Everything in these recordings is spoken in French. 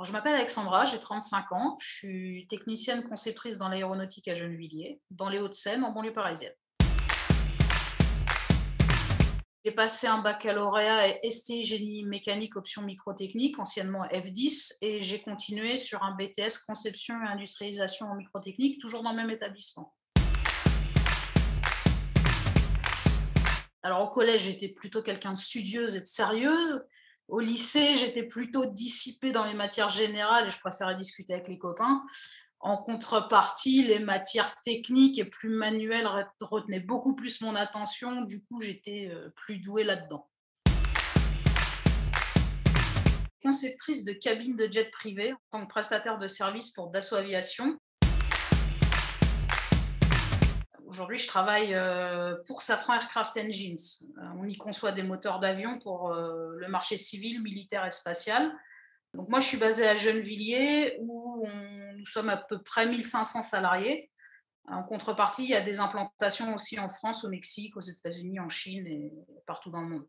Je m'appelle Alexandra, j'ai 35 ans, je suis technicienne conceptrice dans l'aéronautique à Gennevilliers, dans les Hauts-de-Seine, en banlieue parisienne. J'ai passé un baccalauréat ST génie mécanique option microtechnique, anciennement F10, et j'ai continué sur un BTS conception et industrialisation en microtechnique, toujours dans le même établissement. Alors au collège, j'étais plutôt quelqu'un de studieuse et de sérieuse. Au lycée, j'étais plutôt dissipée dans les matières générales et je préférais discuter avec les copains. En contrepartie, les matières techniques et plus manuelles retenaient beaucoup plus mon attention. Du coup, j'étais plus douée là-dedans. Conceptrice de cabine de jet privé en tant que prestataire de services pour Dassault Aviation. Aujourd'hui, je travaille pour Safran Aircraft Engines. On y conçoit des moteurs d'avion pour le marché civil, militaire et spatial. Donc moi, je suis basée à Gennevilliers où nous sommes à peu près 1500 salariés. En contrepartie, il y a des implantations aussi en France, au Mexique, aux États-Unis, en Chine et partout dans le monde.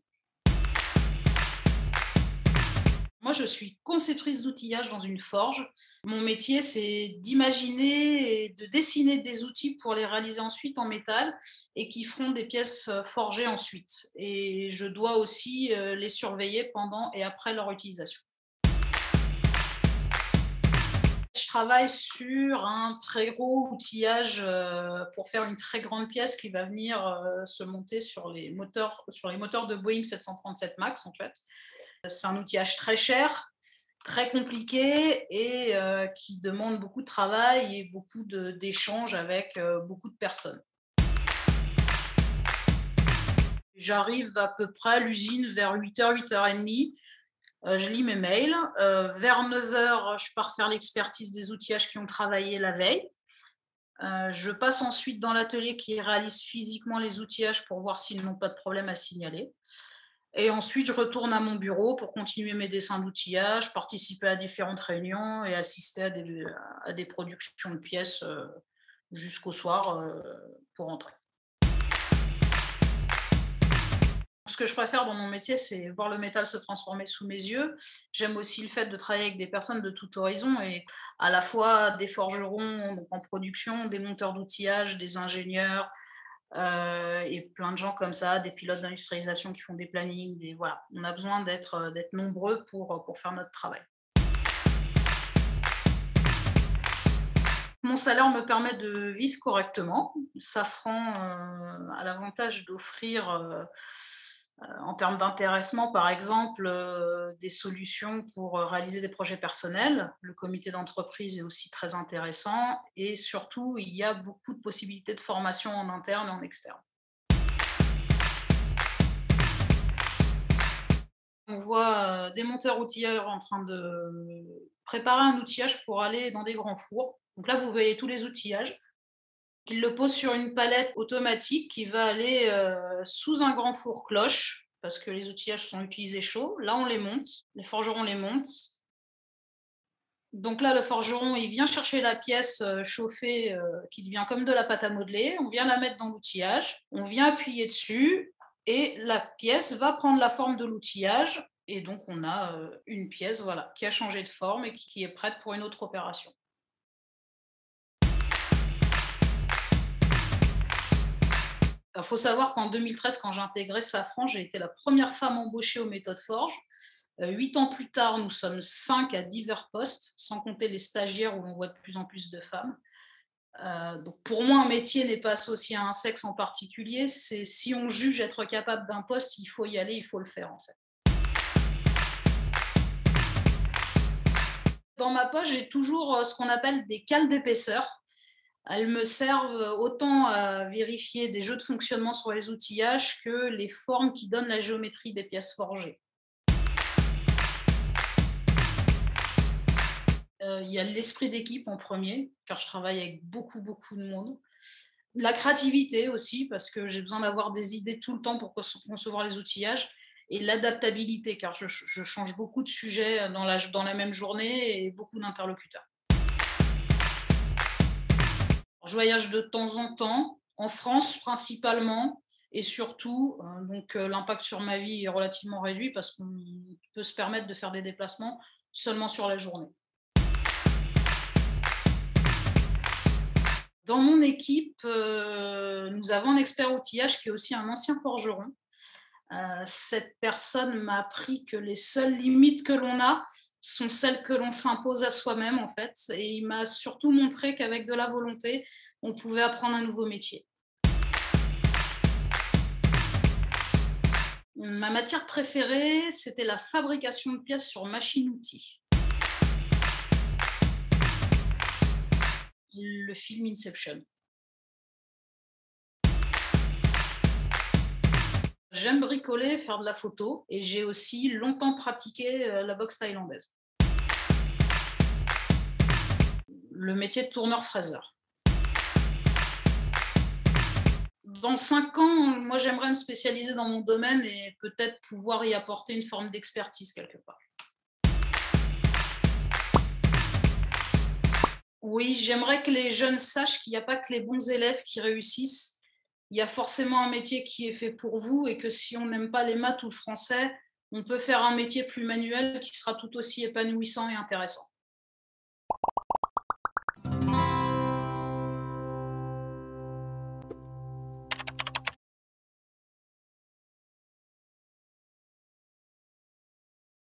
Moi, je suis conceptrice d'outillage dans une forge. Mon métier, c'est d'imaginer et de dessiner des outils pour les réaliser ensuite en métal et qui feront des pièces forgées ensuite. Et je dois aussi les surveiller pendant et après leur utilisation. Je travaille sur un très gros outillage pour faire une très grande pièce qui va venir se monter sur les moteurs de Boeing 737 MAX en fait. C'est un outillage très cher, très compliqué et qui demande beaucoup de travail et beaucoup d'échanges avec beaucoup de personnes. J'arrive à peu près à l'usine vers 8h, 8h30. Je lis mes mails. Vers 9h, je pars faire l'expertise des outillages qui ont travaillé la veille. Je passe ensuite dans l'atelier qui réalise physiquement les outillages pour voir s'ils n'ont pas de problème à signaler. Et ensuite, je retourne à mon bureau pour continuer mes dessins d'outillage, participer à différentes réunions et assister à des productions de pièces jusqu'au soir pour rentrer. Ce que je préfère dans mon métier, c'est voir le métal se transformer sous mes yeux. J'aime aussi le fait de travailler avec des personnes de tout horizon et à la fois des forgerons donc en production, des monteurs d'outillage, des ingénieurs et plein de gens comme ça, des pilotes d'industrialisation qui font des plannings. Voilà. On a besoin d'être nombreux pour faire notre travail. Mon salaire me permet de vivre correctement. Safran a l'avantage d'offrir en termes d'intéressement, par exemple, des solutions pour réaliser des projets personnels. Le comité d'entreprise est aussi très intéressant et surtout, il y a beaucoup de possibilités de formation en interne et en externe. On voit des monteurs outilleurs en train de préparer un outillage pour aller dans des grands fours. Donc là, vous voyez tous les outillages. Ils le posent sur une palette automatique qui va aller sous un grand four cloche, parce que les outillages sont utilisés chauds. Là, on les monte, les forgerons les montent. Donc là, le forgeron, il vient chercher la pièce chauffée qui devient comme de la pâte à modeler. On vient la mettre dans l'outillage, on vient appuyer dessus et la pièce va prendre la forme de l'outillage. Et donc, on a une pièce voilà, qui a changé de forme et qui est prête pour une autre opération. Il faut savoir qu'en 2013, quand j'ai intégré Safran, j'ai été la première femme embauchée aux méthodes Forge. 8 ans plus tard, nous sommes 5 à divers postes, sans compter les stagiaires où on voit de plus en plus de femmes. Donc pour moi, un métier n'est pas associé à un sexe en particulier. C'est si on juge être capable d'un poste, il faut y aller, il faut le faire en fait. Dans ma poche, j'ai toujours ce qu'on appelle des cales d'épaisseur. Elles me servent autant à vérifier des jeux de fonctionnement sur les outillages que les formes qui donnent la géométrie des pièces forgées. Il y a l'esprit d'équipe en premier, car je travaille avec beaucoup, beaucoup de monde. La créativité aussi, parce que j'ai besoin d'avoir des idées tout le temps pour concevoir les outillages. Et l'adaptabilité, car je change beaucoup de sujets dans la même journée et beaucoup d'interlocuteurs. Je voyage de temps en temps, en France principalement, et surtout, l'impact sur ma vie est relativement réduit parce qu'on peut se permettre de faire des déplacements seulement sur la journée. Dans mon équipe, nous avons un expert outillage qui est aussi un ancien forgeron. Cette personne m'a appris que les seules limites que l'on a sont celles que l'on s'impose à soi-même, en fait, et il m'a surtout montré qu'avec de la volonté, on pouvait apprendre un nouveau métier. Ma matière préférée, c'était la fabrication de pièces sur machine-outil. Le film Inception. J'aime bricoler, faire de la photo et j'ai aussi longtemps pratiqué la boxe thaïlandaise. Le métier de tourneur-fraiseur. Dans 5 ans, moi j'aimerais me spécialiser dans mon domaine et peut-être pouvoir y apporter une forme d'expertise quelque part. Oui, j'aimerais que les jeunes sachent qu'il n'y a pas que les bons élèves qui réussissent. Il y a forcément un métier qui est fait pour vous et que si on n'aime pas les maths ou le français, on peut faire un métier plus manuel qui sera tout aussi épanouissant et intéressant.